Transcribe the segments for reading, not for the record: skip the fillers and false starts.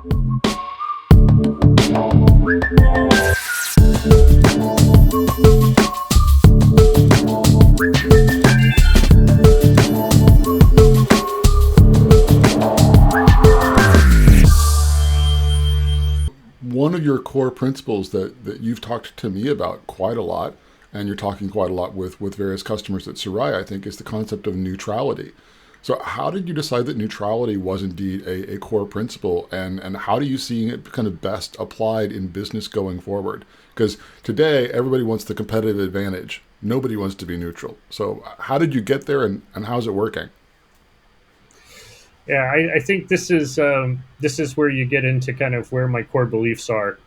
One of your core principles that you've talked to me about quite a lot, and you're talking quite a lot with various customers at Serai, I think, is the concept of neutrality. So how did you decide that neutrality was indeed a core principle, and how do you see it kind of best applied in business going forward? Because today, everybody wants the competitive advantage. Nobody wants to be neutral. So how did you get there, and how's it working? Yeah, I think this is where you get into kind of where my core beliefs are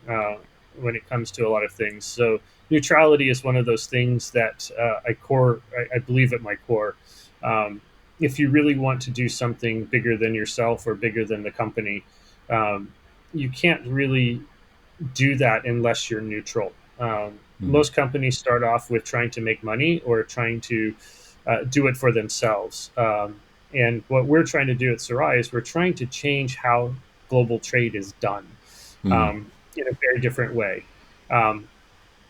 when it comes to a lot of things. So neutrality is one of those things that I believe at my core. Um, if you really want to do something bigger than yourself or bigger than the company, um, you can't really do that unless you're neutral. Mm, Most companies start off with trying to make money or trying to do it for themselves. And what we're trying to do at Serai is we're trying to change how global trade is done mm, in a very different way. Um,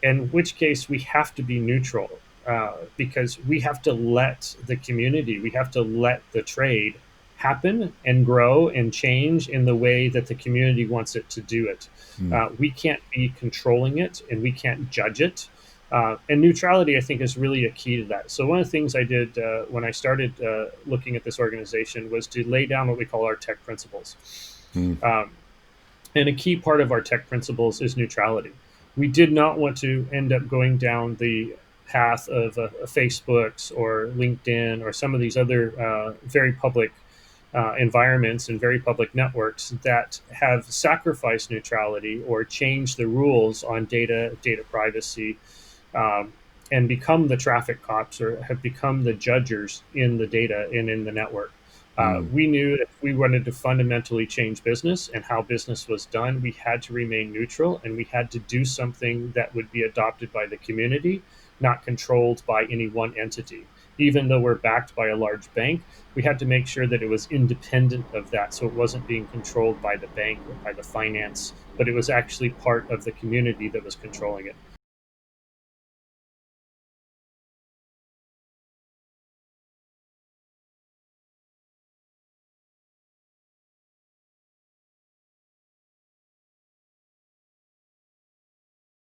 in which case, we have to be neutral because we have to let the community, we have to let the trade happen and grow and change in the way that the community wants it to do it. mm. We can't be controlling it and we can't judge it. And neutrality, I think, is really a key to that. So, one of the things I did when I started looking at this organization was to lay down what we call our tech principles. Mm. Um, and a key part of our tech principles is neutrality. We did not want to end up going down the path of Facebook's or LinkedIn or some of these other very public environments and very public networks that have sacrificed neutrality or changed the rules on data privacy, um, and become the traffic cops or have become the judges in the data and in the network. Mm. We knew if we wanted to fundamentally change business and how business was done, we had to remain neutral and we had to do something that would be adopted by the community, not controlled by any one entity. Even though we're backed by a large bank, we had to make sure that it was independent of that. So it wasn't being controlled by the bank or by the finance, but it was actually part of the community that was controlling it.